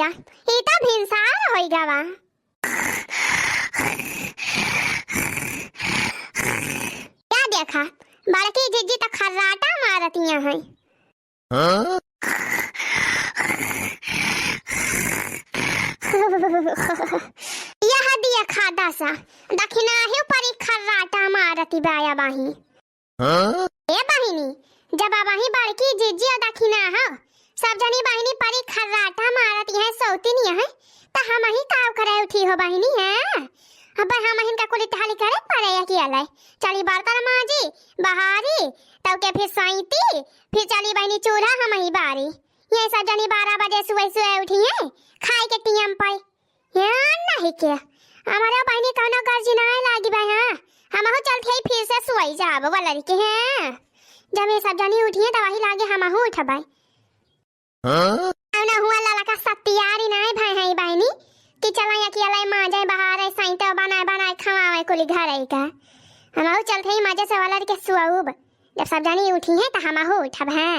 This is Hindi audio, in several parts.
भैया इता भिनसार होई गवा। क्या देखा बड़की जीजी तो खर्राटा मारतियां हैं। हाँ? यह दिया खादा सा दखिना ही परी खर्राटा मारती बाया बाही। हाँ? ए बहिनी जब बाही बड़की जीजी और दखिना हो सब जनी बहिनी परी खर्राटा मारती है सौती नहीं है तो हम ही काव करे उठी हो बहिनी है। अब हम हिन का कुली टहली करे पड़े या कि अलै चली बर्तन माजी बहारी तब के फिर साईती फिर चली बहिनी चूल्हा हम ही बारी। ये सब जनी 12 बजे सुबह सुबह उठी है खाई के टियम पाई यार नहीं क्या हमारे बहिनी कौनो गर्जी ना लागी भाई। हां हम हो चलते ही फिर से सोई जाब वाला के हैं जब ये सब जनी उठी है तो वही लागे हम हो उठ भाई। हां ना हुआ लाला का सत्यारी ना भाई है बहिनी कि चला या कि अलै मां जाए बाहर है साईते बनाए बनाए खवावे कुली घर आई का हम हो चलते ही मजे से वाला के सुआब जब सब जनी उठी है तो हम हो उठब है।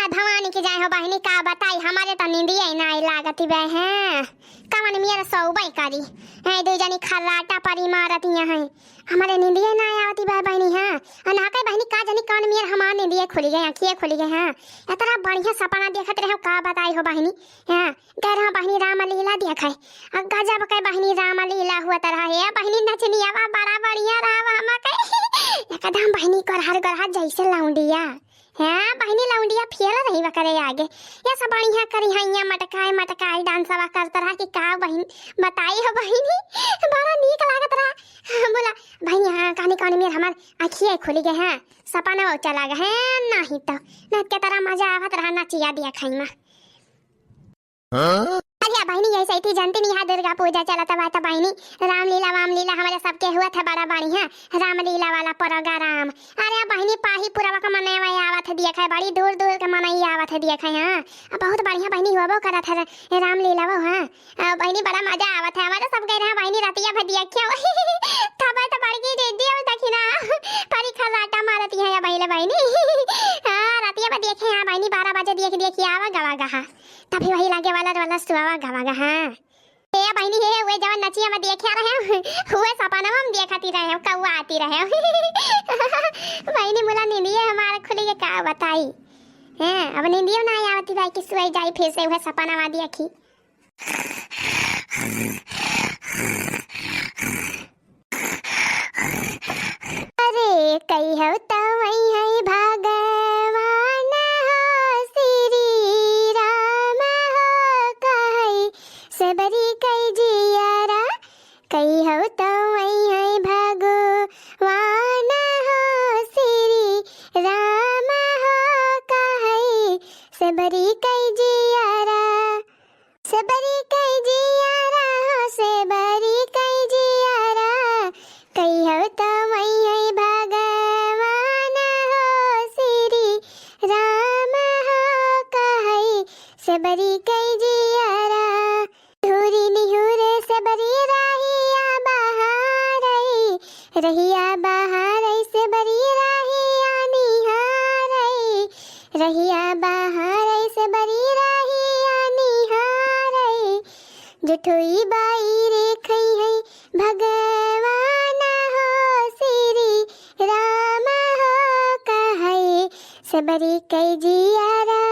भवानी की जाए हो बहनी का बताई हमारे तो नींदी आई ना लागती बे हैं कवन मेरा सौबई करी है दो जनी खर्राटा परी मारतियां हैं हमारे नींदी ना आवती बे बहनी हां अना के बहनी का जनी कान मेर हमार नींदी खुली गई आंखें खुली गई हां इतना बढ़िया सपना देखत रहे का बताई हो बहनी हां कह रहा बहनी रामलीला देखे गजब के बहनी रामलीला हुआ तरह है बहनी नचनिया बड़ा बढ़िया राम हम के एकदम बहनी कर हर गरहा जैसे लाउंडिया हां बहनी लाउंडिया फेल रही वा करे आगे ये सब बढ़िया करी हैया मटकाए मटकाए डांसवा करत रहा कि का बहन बताई हो बहनी बड़ा नीक लागत रहा बोला भाई हां कहानी कहानी में हमार आंखें खुली गए हैं सपना चला गया है नहीं तो नत के तरह मजा आवत रहा नचिया दिया खाई में। हां अरे बहनी ऐसे थी जानती नहीं है दुर्गा पूजा चलता हुआ था बहनी रामलीला वामलीला हमारे सबके हुआ था बड़ा बढ़िया रामलीला वाला प्रोग्राम। अरे बहनी पाही पूरा का मनावा आवत दिया है बड़ी दूर दूर के मनाई आवत दिया है। हां बहुत बढ़िया बहनी होबो करा था रामलीला वो। हां बहनी बड़ा मजा आवत है हमारे सब गए रहा बहनी रतिया भदिया क्या तब तो बड़की दीदी और दखिना परी खर्राटा मारती है या बहनी हां रतिया भदिया के हां बहनी 12 बजे देखी आवा गवा गहा तभी वही लागे वाला सुआवा गवा गहा ए बहनी हे वे जवन नचिया में देखे रहे हुए सपना में देखती रहे कौवा आती रहे बहनी मुला नींदिए हमारे खुली के का बताई हैं अब नींदियो ना आवती भाई कि सोई जाई फिर से हुए सपना में देखी। अरे कई हो तो वही है भगवान हो श्री राम हो कहे सबरी कई जियारा कई हो तो वही है भगवान हो श्री राम हो कहे सबरी कई जियारा सबरी कई जियारा हो सबरी कई जियारा कई हो तो वही है भगवान हो श्री राम हो कहे सबरी कई जियारा धूरी निहुरे सबरी रहिया बहार सबरी राहिया निहार रहिया बहार सबरी राहिया निहार जुठोई बाई रे खई है भगवान हो श्री राम हो कहे सबरी कई जियारा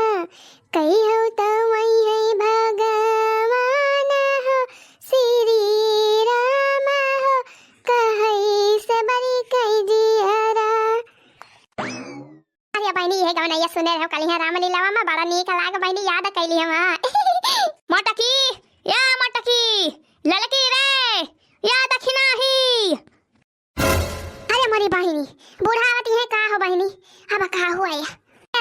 कई हो तो वही है भगवान हो श्री राम हो कहे सबरी कई जियारा। अरे बहनी ये गाना ये सुने रहो कल रामलीला में बड़ा नीक लाग बहनी याद कैली हम मटकी या मटकी ललकी रे या दखिना ही। अरे मरी बहनी बूढ़ावती है का हो बहनी अब का हुआ है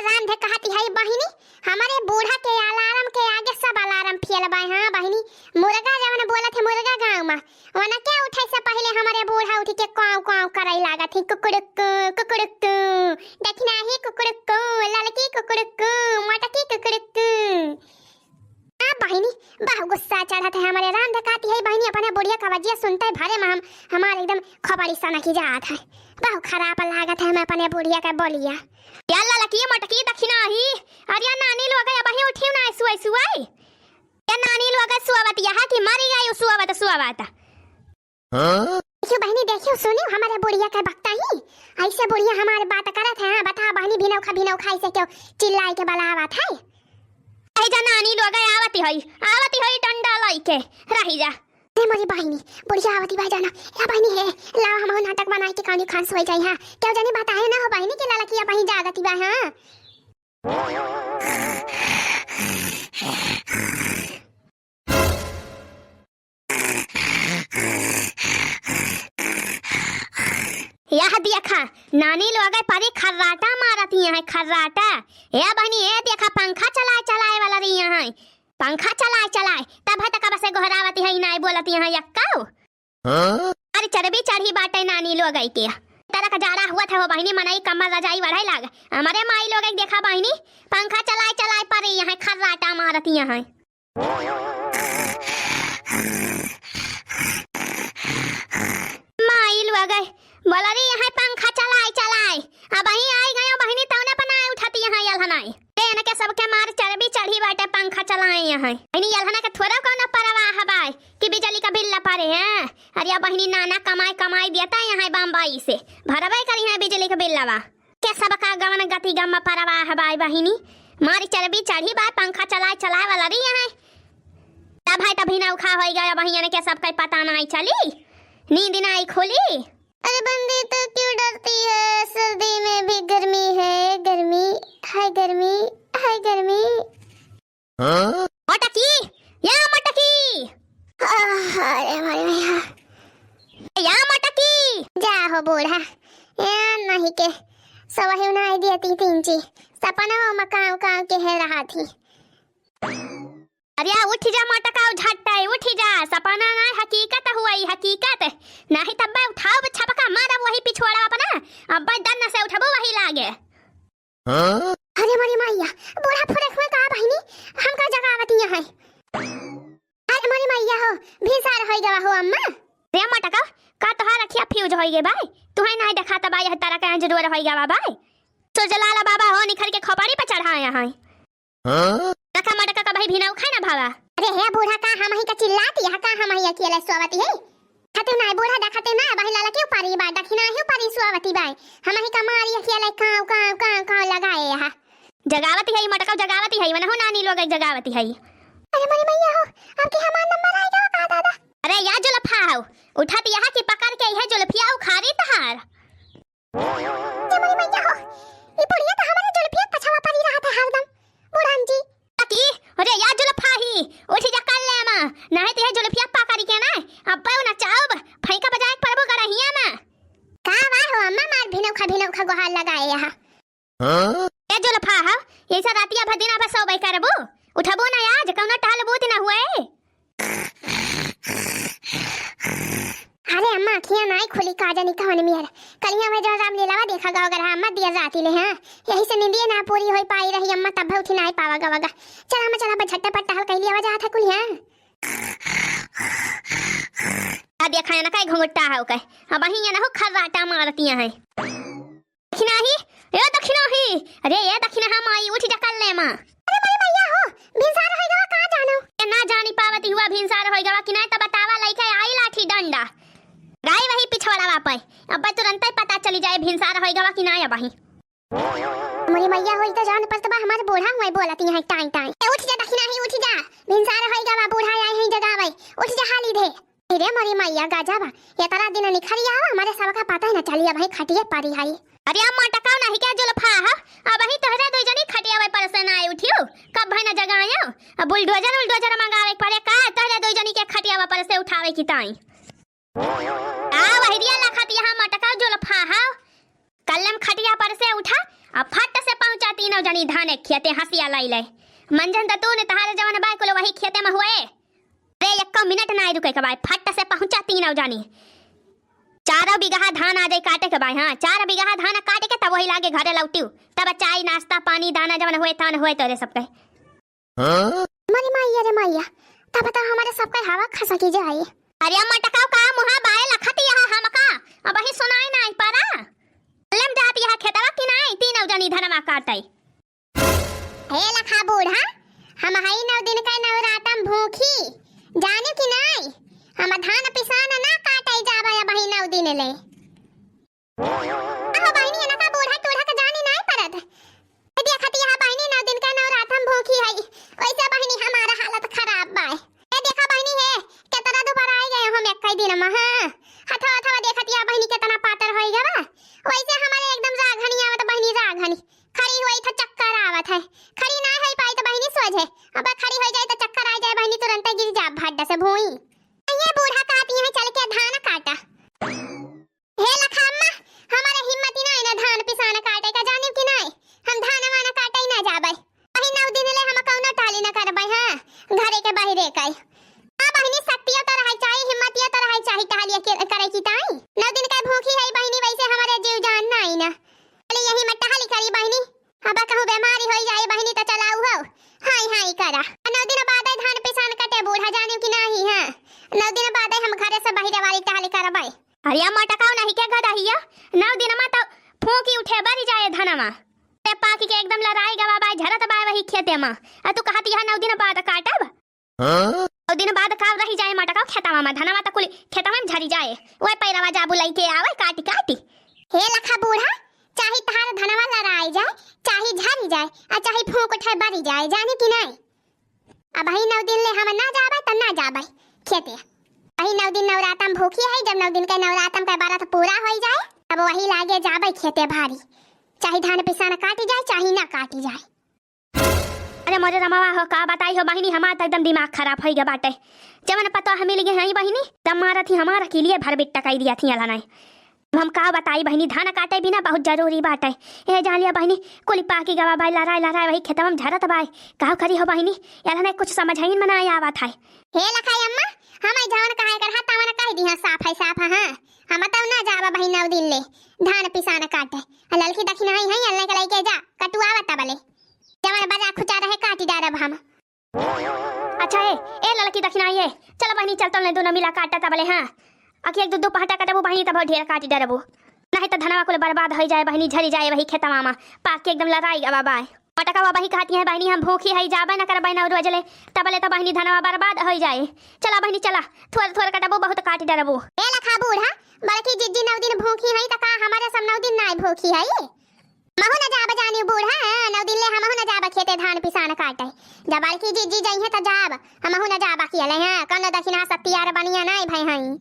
राम थे कहती है बहनी हमारे बूढ़ा के अलार्म के आगे सब अलार्म फेल बाय। हां बहनी मुर्गा जवन बोला थे मुर्गा गांव में वना क्या उठे से पहले हमारे बूढ़ा उठ के काव काव करे लागा थी कुकुड़क कुकुड़क देखना ही कुकुड़क ललकी कुकुड़क मटकी कुकुड़क। बहनी बहु गुस्सा चढ़ा था हमारे राम धकाती है बहनी अपने बुढ़िया का वजिया सुनते भरे में हम हमारे एकदम खबड़ी सना की जात है बहु खराब लागत है मैं अपने बुढ़िया के बोलिया यार ललकी मटकी दक्षिणा ही अरे नानी लोग अबही उठियो ना सुई सुई या नानी लोग सुआवत यहा कि मरी गई सुआवत हां देखियो बहनी देखियो सुनियो हमारे बुढ़िया के बकता ही ऐसे बुढ़िया हमारे बात करत है बता बहनी भिनौ खाई से क्यों चिल्लाई के बलावत है ऐ जा नानी लोग आवती होई डंडा लइके रही जा ए मोरी बहनी बुढ़िया आवती भाई जाना या बहनी है लाओ हम नाटक बनाई के कहानी खान सोई जाई हां क्यों जानी बताए ना हो बहनी के लाला किया बहनी जागती बा हां यह देखा नानी लोग परी खर्राटा मारती है खर्राटा या बहनी ये देखा पंखा चलाए वाला रही है पंखा चलाए तब तक बस घोरावती है नहीं बोलती है यक्काओ अरे चरबी चढ़ी बाटे नानी लोग के तरह का जाड़ा हुआ था वो बहनी मनाई कमर रजाई बढ़ाई लाग हमारे माई लोग देखा बहनी पंखा चलाए पर यहाँ खर्राटा मारती है माई लोग बोला रे यहाँ पंखा चलाए अब वही आई गयो बहनी तौने बनाए उठाती यहाँ यलहनाई देन के सबके मार चरबी चढ़ी बाटे पंखा चलाए यहाँ बहनी यलहना के थोड़ा कोनो परवाह हबाय कि बिजली का बिल पारे हैं अरे बहनी नाना कमाई देता यहाँ बम्बई से भरबे करी है बिजली के बिल लवा के सबका गवन गति गम परवाह हबाय बहनी मारी चरबी चढ़ी बा पंखा चलाए वाला रही है तब है तभी ना उखा हो गया बहनी के सबका पता नहीं चली नींद नहीं खोली अरे बंदी तो क्यों डरती है सर्दी में भी गर्मी है गर्मी मटकी या मटकी अरे मारे या मटकी जा हो बूढ़ा या नहीं के सवही नहीं देती तीन ची सपना मकाऊ के है रहा थी अरे उठ जा मटका झट्टा उठ जा सपना ना हकीकत हुई हकीकत नहीं तब उठाओ छपका मारा वही पिछवाड़ा अपना अब दन्ना से उठबो वही लागे अरे मरी मैया बूढ़ा फुरक में कहा बहनी हम का जगावती है अरे मरी मैया हो भीसार होई गवा हो अम्मा रे मटका का तोहार रखिया फ्यूज होई गे भाई तुहे नहीं देखा तब यह तारा का जरूर होई गवा भाई तो जलाला बाबा हो निखर के खोपड़ी पे चढ़ाया है रखा मटका का भाई भिना उखा ना भावा अरे हे बूढ़ा का हम ही का चिल्लाती है का हम ही अकेले सोवती है खाते ना बूढ़ा देखते ना भाई लाला क्यों पारी बा दखिना ही पारी सोवती बाई हम ही का मारी अकेले काव लगाए है जगावती है मटका जगावती है वना हो नानी लोग जगावती है अरे मरी मैया हो आपके हमार नंबर आएगा का दादा अरे या जो लफा हो उठाती है कि पकड़ के है जो लफिया उखारी तहार ये मरी मैया हो ये बुढ़िया तो हमारे जो लफिया पछवा पड़ी रहा था हरदम बुढ़ान जी की अरे या जुल्फा ही उठ जा कर ले मां नहीं ते जुल्फिया पाकरी के ना अब ना चाव फैका बजाए परबो करहिया ना का बा हो अम्मा मार भिनौ खा गोहाल लगाए यहां ए जुल्फा हा ऐसा रातिया भदिना बस सो बै करबो उठबो ना आज कौनो टाल बूत ना हुए अरे अम्मा अखियां नहीं खुली काजा नहीं कहने मेरा कलिया में जो राम लीलावा देखा गाओ अगर अम्मा दिया राती ले हां यही से नींद ना पूरी होई पाई रही अम्मा तब उठी नहीं पावा गवागा चल अम्मा चला झट्टा पट्टा हल कहली आवाज आता कुल हां आ देखा ना काय घुंघटा है ओके अब ही ना हो खर्राटा मारती है दक्षिणा ही अरे ये दक्षिणा हम आई उठ जा कर ले मां अरे मेरी मैया हो भिनसार होई गवा का जानो ना जानी पावती हुआ भिनसार होई गवा कि नहीं त बतावा लइका आई लाठी डंडा गाय वही पिछवाड़ा वापस अब तुरंत ही पता चली जाए भिनसार होई गवा कि ना या वही मोरी मैया होई तो जान पर तबा हमारे बूढ़ा हुए बोलती है टाइम उठ जा दक्षिणा ही उठ जा भिनसार होई गवा बूढ़ा आई है जगावे उठ जा हाली दे रे मोरी मैया गाजाबा ये तारा दिन निखरिया हमारे सब का पता है ना चलिए भाई खटिए पारी हाई अरे अम्मा टकाव नहीं क्या जुल्फा हा अब ही तोहरा दो जनी खटिया वे पर से ना आई उठियो कब भाई ना जगायो अब बुलडोजर मंगावे पड़े का तोहरा दो जनी के खटिया वे पर से उठावे की ताई आ वहरिया लखत यहां मटका जुल्फा हा कलम खटिया पर से उठा अब फट से पहुंचा तीनों जनी धाने खेते हंसिया लाई ले मंजन त तूने तहारे जवान बाय को वही खेते में हुए रे एक मिनट ना रुके के भाई फट से पहुंचा तीनों जनी 4 बीघा धान आ जाए काटे के भाई हां 4 बीघा धान काटे के तब वही लागे घरे लौटियो तब चाय नाश्ता पानी दाना जवन हुए तान हुए तोरे सब के मरी मैया रे मैया तब तो हमारे सब के हवा खसा की जाए अरे अम्मा टकाव का मुहा बाय लखत यहां हमका अब ही सुनाई नहीं पारा जनी धनमा काटे। हे लखा बूढ़ा, हम हई 9 दिन का नवरातम भूखी जाने कि नहीं, हम धान पिसान ना काटे जाबा या बही 9 दिन ले। आहो बहिनी ना का बूढ़ा टूढ़ा का जानी नहीं परत। देखत यहां बहिनी 9 दिन का नवरातम भूखी हई, वैसे बहिनी हमारा हालत खराब बा। ए देखा बहिनी है केतना दोबारा आई गए हम एक दिन में। हां हथवा हथवा देखत या बहिनी केतना पातर होई गवा, वैसे हमारे एकदम राघनी आवत बहिनी राघनी खड़ी हुई था चक्कर आवत है। खड़ी ना है पाई तो बहिनी सोच है, अब खड़ी हो जाए तो चक्कर आ जाए बहिनी तुरंत गिर जा भाड्डा से भूई। ये बूढ़ा कहती है चल के धान काटा। हे लखम्मा हमारे हिम्मत ही नहीं ना धान पिसान काटे का, जाने कि नहीं हम धान वाना काटे ही ना जाबे। वही 9 दिन ले हम कौनो टाली ना करबे। हां घरे के बाहरे काई हां बहिनी शक्तिया तो रहे चाहिए, हिम्मतिया तो रहे चाहिए टालिया के करे की ताई। 9 दिन का भूखी है बहिनी, वैसे हमारे जीव जान नहीं ना चले यही में टहली करी बहिनी। अब कहूं बीमारी हो जाए बहिनी तो चलाऊ हो हाय हाय करा। 9 दिन बाद धान पिसान कटे बूढ़ा जाने कि नहीं। हां 9 दिन बाद हम घरे से बाहर वाली टहली करबे। अरे मटकाओ नहीं के गदहिया 9 दिन में तो फूंकी उठे बरी जाए धनमा ते पाकी के एकदम लड़ाई गवा बाय झरत बाय वही खेते में। आ तू कहती है 9 दिन बाद काटब। 9 दिन बाद का रही जाए मटकाओ खेतवा में, धनमा तो कुल खेतवा में झरी जाए, ओए पैरवा जाबू लई के आवे काटी काटी। हे लखा बूढ़ा चाहे तहार धनवा लड़ाई जाए, चाहे झरी जाए, आ चाहे फूंक उठे बरी जाए, जाने कि नहीं। अब वही 9 दिन ले हम ना जाबे त ना जाबे खेते। वही 9 दिन नवरातम भूखी है, जब 9 दिन के नवरातम का बारात पूरा हो जाए तब वही लागे जाबे खेते भारी, चाहे धान पिसान काटी जाए चाहे ना काटी जाए। अरे मोरे रमावा हो का बताई हो बहिनी, हमारा तो एकदम दिमाग खराब हो गया बाटे। जब पता हमें लगे हैं बहिनी तब मारा थी हमारा के लिए भर बिट्टा कही दिया थी अला नहीं। हम का बताई बहिनी धान काटे भी ना बहुत जरूरी बात है। ए जान लिया बहिनी कुली पाकी गवा भाई लड़ाई लड़ाई वही खेतवा में झरत बाय का करी हो बहिनी, यार नहीं कुछ समझ ही में ना आवा था। हे लखाई अम्मा हम जवन कहे कर हां तवन कह दी हां साफ है साफ। हां हम तो ना जाबा बहिनी 9 दिन ले धान पिसान काटे। ललकी दखी नहीं है अल्लाह के लेके जा कटुआ बता बले जवन बजा खुचा रहे काटी डारब हम। अच्छा ए ललकी दखी नहीं है चल बहिनी चल तो दोनों मिला काटा तबले। हां आखि एक दो पहाटा काटबो बहिनी तब ढेर काटी डरबो, नहीं तो धनवा कुल बर्बाद हो जाए बहिनी, झरी जाए वही खेतवा में पाक के एकदम लड़ाई गवा बाय। मटकावा बही कहती है बहिनी हम भूखी है जाबे ना करबे 9 रोज ले तबले तो बहिनी धनवा बर्बाद हो जाए। चला बहिनी चला थोड़ा थोड़ा काटबो बहुत काटी डरबो। ए लखा बूढ़ा बड़की जिद्दी 9 दिन भूखी है त का हमारे सब 9 दिन नहीं भूखी है। महु ना जाब जानी बूढ़ा 9 दिन ले हम ना जाब खेते धान पिसान काटे। जब बड़की जिद्दी जाई है त जाब हम ना जाब किले। हां कनो दखिना सत्यार बनिया नहीं भाई हई।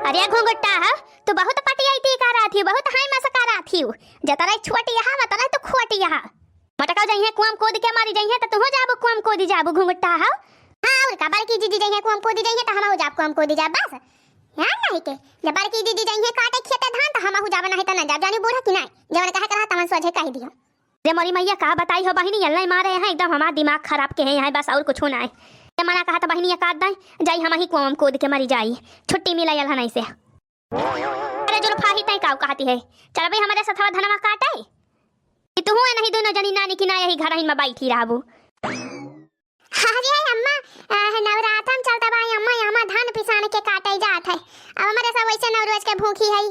अरे घोंगट्टा है तो बहुत पटियाई ती करा थी, बहुत हाय मसकारा थी जतरा छोटी यहां मतरा तो खोटी यहां मटका जाई है कुम कोद के मारी जाई है तो हो जाबो कुम कोदी जाबो घोंगट्टा है। हां और का बड़की दीदी जाई है कुम कोदी जाई है तो हम हो जाब कुम कोदी जाब बस। हां नहीं के जब बड़की दीदी जाई है काटे खेते धान तो हम हो जाब नहीं तो ना जाब, जानी बूढ़ा कि नहीं जवन कहे करा तमन सोझे कह दियो। रे मोरी मैया का बताई हो बहिनी अल्लाह मारे है एकदम हमारा दिमाग खराब के है यहाँ बस और कुछ होना है। मना कहा था बहिनी काट दे जाई हम ही कुम कोद के मरी जाई छुट्टी मिला यल नहीं से। अरे जो फाही तई का कहती है चल भाई हमारे साथ धनवा काटे कि तू है नहीं दोनों जनी नानी की ना यही घर ही में बैठी रहबू। अरे अम्मा नवरातन चलता भाई अम्मा यहां धान पिसान के काटे जात है। अब हमारे सब वैसे 9 रोज के भूखी है,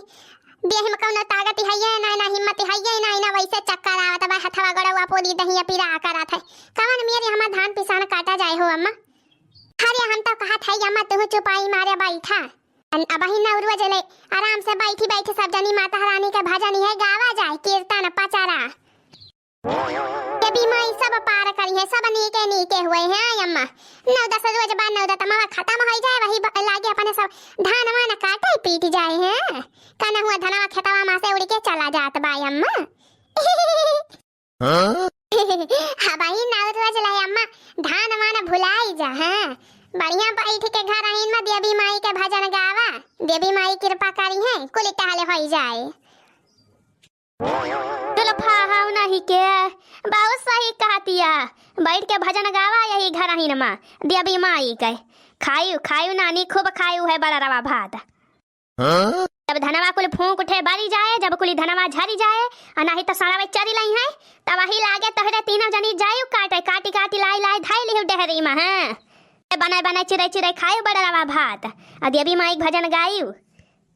देह में कौनो ताकत है ना ना हिम्मत है ना वैसे चक्कर आवत बा हथवा गड़वा पोदी दहिया पीरा करत है। कवन मेरी हम धान पिसान काटा जाए हो अम्मा। अरे हम तो कहत है अम्मा तू चुपाई मारे बैठा अब ही 9 रोज ले आराम से बैठी बैठी सब जनी माता रानी के भजन है गावा जाए कीर्तन पचारा देवी माई सब पार करी है सब नीके नीके हुए हैं अम्मा। 9-10 रोज बाद 9 तमावा खत्म हो जाए वही लागे अपने सब धान वाना काटे पीट जाए हैं कना हुआ धनवा खेतवा में से उड़ के चला जात बाई अम्मा। हां भाई 9 रोज ले अम्मा धान वाना भुलाई जा। हां बढ़िया बैठ के घर आइन में देवी माई के भजन गावा, देवी माई कृपा करी है कुल टहले हो जाए। चलो फाहा नहीं के बहुत सही कहतिया बैठ के भजन गावा यही घर ही नमा देवी माई के खायु खायु नानी खूब खायु है बड़ा रवा भात। जब धनवा कुल फूंक उठे बारी जाए जब कुली धनवा झरी जाए नहीं तो सारा चरी लाई है तब वही लागे तोहरे तीनों जनी जायु काटे काटी काटी लाई लाई धाई लिहु डेहरी में। हां बनाए बनाए चिड़ै चिड़ै खायु बड़ा रवा भात आ देवी माई भजन गायु।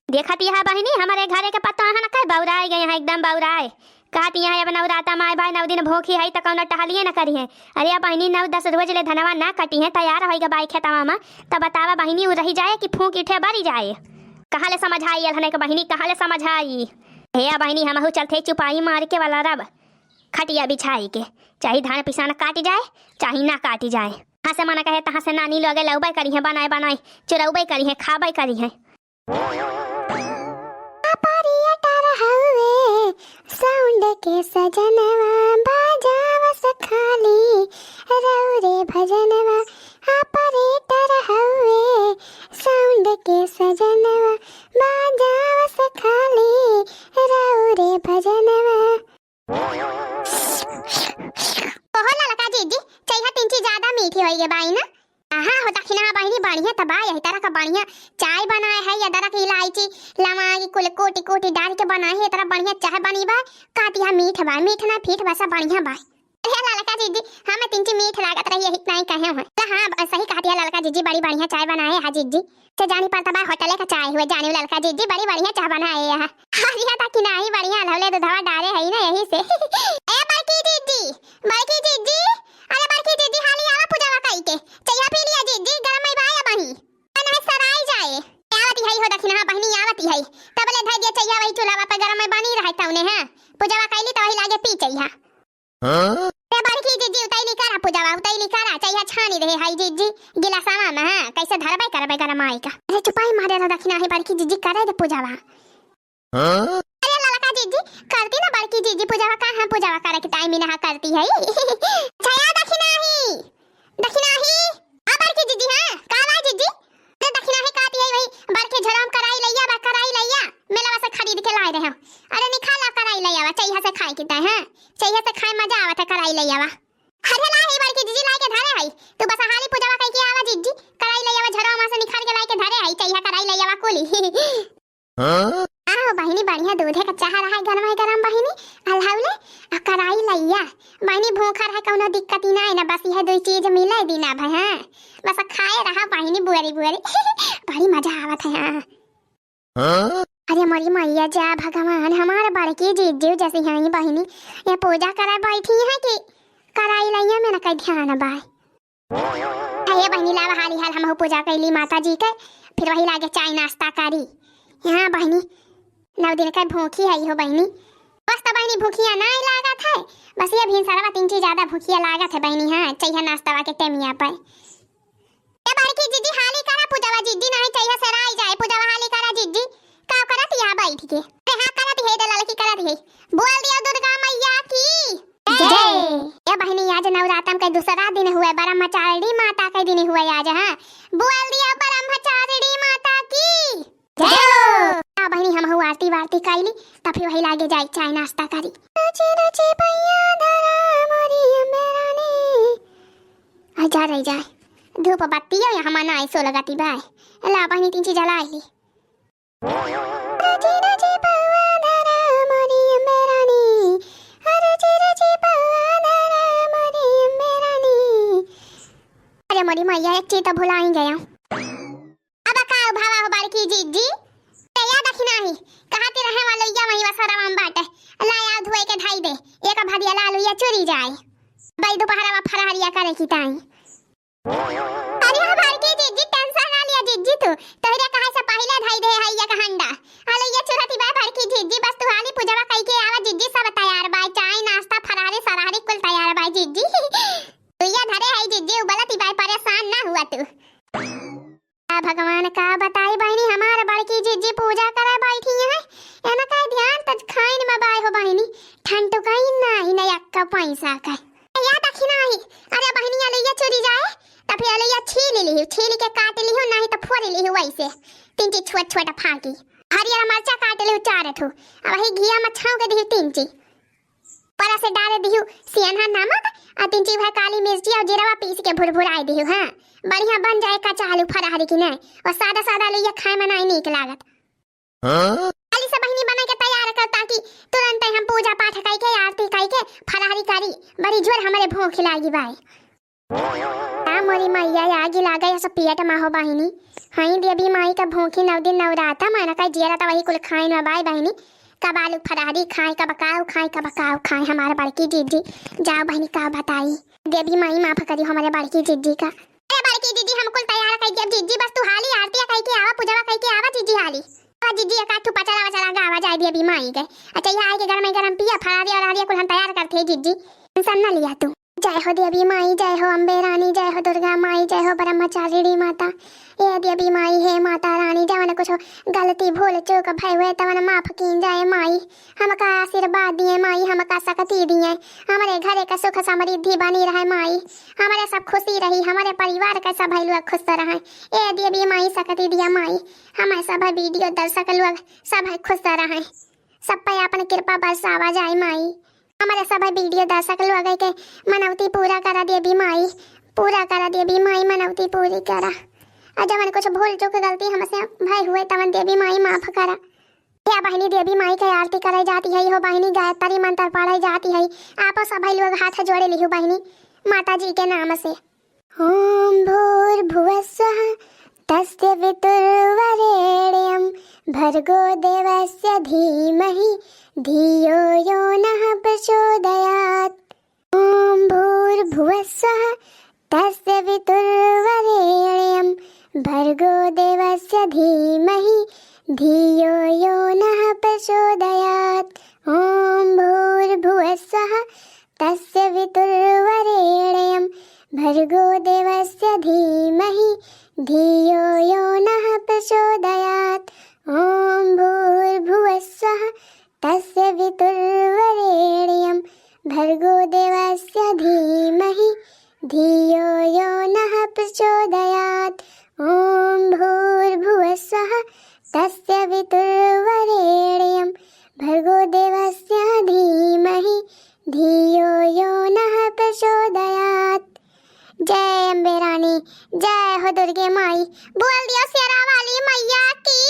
देखती है बहिनी हमारे घरे के पत्ता है ना कह बौराए गए हैं एकदम बौराए कहती है अब नवराता माए भाई 9 दिन भूखी है तो कौन टहलिए न करी है। अरे अब बहनी 9-10 रोज ले धनवा ना कटी है तैयार होएगा बाई खेतवा में तब बतावा बहनी उ रही जाए कि फूंक इठे बरी जाए। कहाँ ले समझाई हने के बहनी कहाँ ले समझाई हे बहनी हमहू चलते चुपाई मार के वाला रब खटिया बिछाई के चाहे धान पिसाना काटी जाए चाहे ना काटी जाए। हाँ से मना कहे तहाँ से नानी लोग लौबे करी है बनाए बनाए चुरौबे करी है खाबे करी है। साउंड के सजनवा बाजावा सखाली रौरे भजनवा ऑपरेटर हवे साउंड के सजनवा बाजावा सखाली रौरे भजनवा। ओहो ललका जीजी चाहिए 3 चीज ज्यादा मीठी होई बाई ना। हाँ हो दक्षिणा बहनी बढ़िया तबा यही तरह का बढ़िया चाय बनाए है या दरक इलायची लवांगी कुल कोटी कोटी डाल के बनाए है तरह बढ़िया चाय बनी बा काटिया मीठ बा मीठ ना फीट वैसा बढ़िया बा। ललका जीजी हमें 3 चीज मीठ लागत रही यही नहीं कहे हुए। हाँ सही कहती है ललका जीजी बड़ी बढ़िया चाय बनाए है जीजी से जानी पड़ता बा होटल का चाय हुए जाने ललका जीजी बड़ी बढ़िया चाय बनाए है। हरिया तक नहीं बढ़िया लवले दूधवा डाले है ना यही से। ए बड़की जीजी अरे बड़की जीजी हाली आवा पूजावा कई के चाहिए पी लिया जीजी गरम में बाया बही नहीं सराई जाए आवती है हो दक्षिणा बहनी आवती है तबले धै दिया चाहिए वही चूल्हा पे गरम में बनी रहे तौने है पूजावा कैली तो वही लागे पी चाहिए। हां ए बड़की जीजी उतैली करा पूजावा उतैली करा चाहिए छानी रहे है जीजी गिलासावा में हां कैसे धरबे करबे गरम आई का। अरे चुपाई मारे ना दक्षिणा है बड़की जीजी करे दे पूजावा। हां अरे ललका जीजी करती ना बड़की जीजी पूजावा कहां पूजावा करे के टाइम में ना करती है छया दक्षिणा ही आ बड़की जीजी हां काला जीजी ते दक्षिणा ही काती है वही बड़के झड़म कराई लैया मेला से खरीद के लाए रहे। अरे निखाला कराई लैया चाहिए से खाए किता है चाहिए से खाए मजा आवत है कराई लैया। अरे ला ही बड़की जीजी लाई के धरे है तू बस हाली पूजावा कई के आवा जीजी कराई लैया झड़म से निखाल के लाई के धरे है चाहिए कराई लैया कुली। हां आओ बहनी बढ़िया दूध है कच्चा रहा है गरम बहनी हल्हावले कराई लैया बहनी भूखा रहा कौनो दिक्कत ही ना है ना बस यह 2 चीज मिले दीना भाई हां बस खाए रहा बहनी बुआरी बड़ी मजा आवत है। हां अरे मरी मैया जा भगवान हमारे बड़की जीजू जैसी है बहनी ये पूजा कराए बैठी है कि कराई लैया में ना कई ध्यान बाय ये बहनी लावा हाली हाल हम पूजा कैली माता जी के फिर वही लागे चाय नाश्ता करी। हां बहनी 9 दिन का भूखी है हो बहनी बस तो बहनी भूखिया नहीं लागत है बस ये भी सारा 3 चीज ज्यादा भूखिया लागत है बहनी। हां चाहिए नाश्ता के टेमिया पर ए बड़की जीजी हाली करा पूजावा जीजी नहीं चाहिए सराई जाए पूजावा हाली करा जीजी का करत यहां बैठ के। अरे हां करत है दे लड़की करत है बोल दिया दुर्गा मैया की जय। ए बहनी आज नवरात्रम के दूसरा दिन हुआ ब्रह्मचारिणी माता के दिन हुआ आज। हां बोल दिया ब्रह्मचारिणी माता की जय। आ बहनी हम आरती वारती कैली तब फिर वही लागे जाए चाय नाश्ता करी। नचे नचे भैया धरा मोरी मेरानी आ जा रही जाए धूप बत्ती हो यहाँ मना ऐसो लगाती बाय ला बहनी 3 चीज जला ली। नचे नचे भैया धरा मोरी मेरानी नचे नचे भैया धरा मोरी मेरानी। अरे मोरी मैया एक चीज तो भुला ही गया अब का भावा हो बड़की जीजी तैया दक्षिणा ही कहते रहे वालो या वही वसरा में बाटे लाया धोए के ढाई दे एक भदिया लालू या चोरी जाए भाई दोपहरा फरहरिया करे की ताई। अरे हमार के जीजी टेंशन ना लिया जीजी तोहरे कहां से पहले ढाई दे है या कहंडा आलो या चोरती बा बड़की जीजी बस तू हाली पूजावा कई के आवा जीजी सब तैयार बा चाय नाश्ता फरारी सरारी कुल तैयार बा जीजी तू या धरे है जीजी उबलती बा परेशान ना हुआ तू। भगवान का बताई बहनी हमारे बड़की जीजी पूजा करे बैठी है एना का ध्यान तज खाइन में बाय हो बहनी ठंड तो कहीं नहीं न यक्का पैसा का या दक्षिणा ही। अरे बहनी लैया चोरी जाए त फिर लैया छील के काट ली हो नहीं तो फोड़ ली हो वैसे 3 चीज छोटा फाकी हरियर मरचा काट ली 4 ठो अब वही घिया में छाव के दी 3 चीज पर से डाल दी सियाना नमक आ 3 चीज काली मिर्ची और जीरा पीस के भुरभुराई दी। हां बढ़िया बन जाए कच्चा आलू फरारी की नहीं और सादा लैया खाए में नहीं नीक लागत। हां खाली सब बहनी बना के तैयार कर ताकि तुरंत हम पूजा पाठ कई के आरती कई के फरारी करी बड़ी जोर हमारे भूख लागी भाई। आ मोरी मैया आगी लागे सब पेट में हो बहनी हई देवी माई का भूखी 9 दिन नवराता माना का जिया त वही कुल खाइन में बाई बहनी कब आलू फरारी खाए, कब काऊ खाए, कब काऊ खाए हमारे बड़की जीजी। जाओ बहनी का बताई, देवी माई माफ करी हमारे बड़की जीजी का। अरे बड़की जीजी हम कुल तैयार कई के जीजी बस तू हाली आरती कई के आवा, पूजा कई के आवा जीजी हाली। आ जीजी का तू पचरा वचरा गावा जाए देवी माई के। अच्छा यहाँ आए के गरम पिया फरारी और हाली कुल हम तैयार करते जीजी, टेंशन न लिया तू। जय हो देवी माई, जय हो अम्बे रानी, जय हो दुर्गा माई, जय हो ब्रह्मचारिणी माता। ये देवी माई हे माता रानी, जवन कुछ गलती भूल चूक भय हुए तवन माफ की जाए माई। हमका आशीर्वाद दिए माई, हमका शक्ति दिए, हमारे घरे का सुख समृद्धि बनी रहे माई, हमारे सब खुशी रही, हमारे परिवार का सब लोग खुश रहे। ये देवी माई शक्ति दिया माई, हमारे सब वीडियो दर्शक लोग सब खुश रहे, सब पे अपन कृपा बरसावा जाए माई। हमारे सब वीडियो दर्शक लोग के मनौती पूरा करा देवी माई, पूरा करा देवी माई, मनौती पूरी करा। और जब कुछ भूल चूक गलती हमसे भय हुए तवन देवी माई माफ करा। या बहनी देवी माई के आरती कराई जाती है, हो बहनी गायत्री मंत्र पढ़ाई जाती है। आप सब लोग हाथ जोड़े लिहो बहनी माता जी के नाम से। ओम भूर्भुवस्सुः तस्य वितुर्वरेण्यं भर्गो देवस्य धीमहि धियो यो नः प्रचोदयात्। ओम भूर्भुवस्सुः तस्य वितुर्वरेण्यं भर्गो देवस्य धीमहि धियो यो नः प्रचोदयात्। ओम भूर्भुवस्सुः तस्य वितुर्वरेण्यं भर्गो देवस्य धीमहि धियो यो नः प्रचोदयात्। ओम भूर्भुवस्सुः तस्य वितुर्वरेण्यं भर्गो देवस्य धीमहि धियो यो नः प्रचोदयात्। ओम भूर्भुवस्सुः तस्य वितुर्वरेण्यं भर्गो देवस्य धीमहि धियो यो नः प्रचोदयात्। जय अम्बे रानी, जय हो दुर्गे माई, बोल दियो शेरा वाली मैया की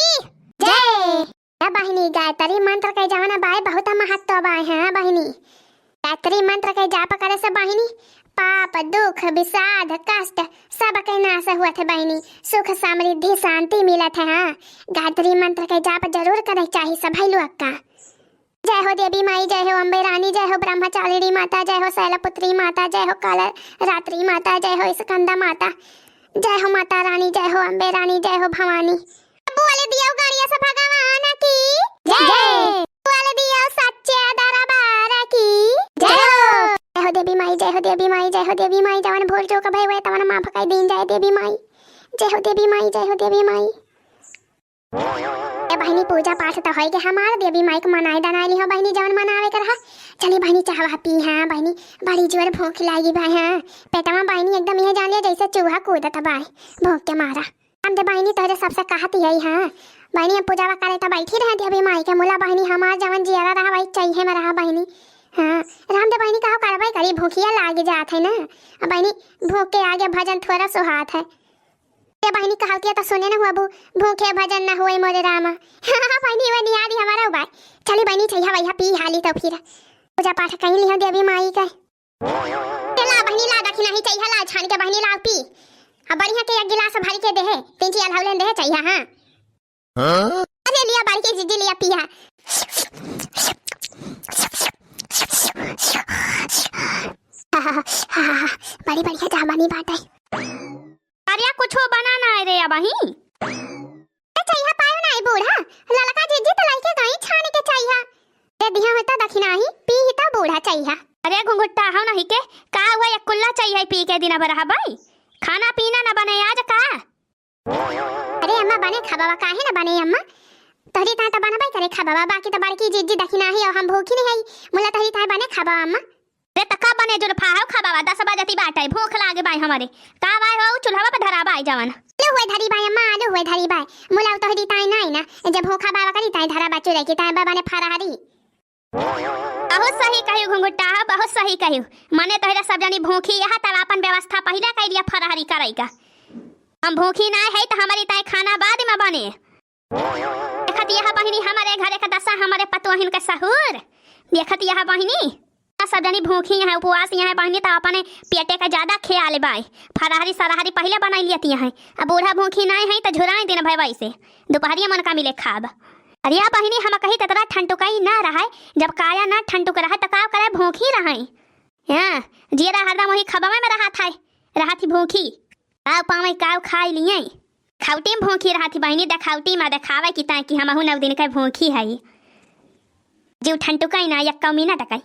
जय। बहिनी गायत्री मंत्र के जाना बाय बहुत महत्व बाय है बहिनी। गायत्री मंत्र के जाप करे से बहिनी पाप दुख विषाद कष्ट सब के नाश हुआ थे बहिनी, सुख समृद्धि शांति मिलत है। हाँ गायत्री मंत्र के जाप जरूर करे चाहिए सभी लोग का। जय हो देवी माई, जय हो अम्बे रानी, जय हो ब्रह्मचारिणी माता, जय हो शैलपुत्री माता, जय हो काल रात्रि माता, जय हो स्कंदा माता, जय हो माता रानी, जय हो अम्बे रानी, जय हो भवानी। बोल दियो गणेश भगवान की जय, बोल दियो सच्चे दरबार की जय। जय हो देवी माई, जय हो देवी माई, जय हो देवी माई, जवन भूल चूक भय हुए तवन माफ कर दीन जाए देवी माई। जय हो देवी माई, जय हो देवी माई। ए बहनी पूजा पाठ तो होई के हमार देवी माई को मनाई दनाली हो बहनी, जवन मनावे कर हा। चली बहनी चाहवा पी है बहनी, बड़ी जोर भूख लागी भाई। हाँ पेटवा बहनी एकदम यह जान लिया जैसे चूहा कूदत बाय भूख के मारा। हम दे बहनी तोरे सबसे कहती है। हाँ बहनी पूजा करे तो बैठी रहे देवी माई के मुला बहनी, हमार जवन जियारा रहा वही चाहिए में रहा बहनी। हाँ राम दे बहनी कहो करवाई करी, भूखिया लाग जात है ना बहनी, भूख के आगे भजन थोड़ा सुहात है। ये बहनी कहती है तो सुने ना हुआ भूखे भजन न हुए मोरे रामा। हाँ बहनी वो नियारी हमारा उबाय। चली बहनी चाहिए वही पी हाली तो फिर पूजा पाठ कहीं लिहो देवी माई का। ला बहनी ला दखी नहीं चाहिए, ला छान के बहनी ला पी। अब बढ़िया के एक गिलास भर के दे, तीन ची अलाउलेन दे चाहिए। हाँ अरे लिया बारी के जिद्दी लिया पिया। बड़ी बढ़िया जा बनी बात है। अरे कुछ बनाना है रे अबही चाहिए पायो नहीं बूढ़ा, ललका जिद्दी तो लइके गई छान के चाहिए। दे दिया होता दखिना ही पी ही तो बूढ़ा चाहिए। अरे घुंघुट्टा हो नहीं के का हुआ एक कुल्ला चाहिए पी के दिन भर भाई, खाना पीना न बने आज का। अरे अम्मा बने खबावा काहे न बने अम्मा, तोहरी ता बनबाई करे खबावा, बाकी तो बड़की जिद्दी दखिना ही और हम भूखी नहीं है मुला तोहरी ता बने खबावा अम्मा। रे तका बने जो फाहाव खबावा 10 बजती बाटे भूख लागे बाई हमारे का बाई हो चूल्हा पे धरा बाई जवन लो हुए धरी बाई अम्मा, लो हुए धरी बाई मुला तोहरी ता नहीं ना, जब भूखा बाबा करी ता धरा बाचू रही की ता बाबा ने फरारी। बहुत सही कहियो घुंघुट्टा, बहुत सही कहियो। मने तोहरा सब जानी भूखी यहा तब अपन व्यवस्था पहले कर दिया फरारी करई का। हम भूखी ना है तो हमारी ताई खाना बाद में बने। देखत यहा बहिनी हमारे घरे का दशा, हमारे पतोहिन का सहूर देखत यहा बहिनी सब जानी भूखी है उपवास यहाँ बहनी तो अपने पेटे का ज्यादा ख्याल बाई, फरारी सराहरी पहले बनाई लेती है। अब बूढ़ा भूखी नहीं है तो झुराई दिन भाई वैसे दोपहरिया मन का मिले खाब। अरे या बहिनी हम कही ततरा ठंडुकाई ना रहा जब काया ना ठंडुक रहा तो का करे भूखी रहा हाँ जीरा हरदम वही खबवे में रहा थी भूखी काव पावे काव खाई लिए खाउटी में भूखी रहा थी बहिनी देखाउटी में देखावे की ताकि हम 9 दिन का भूखी है जीव ठंडुकाई ना 1 मिनट का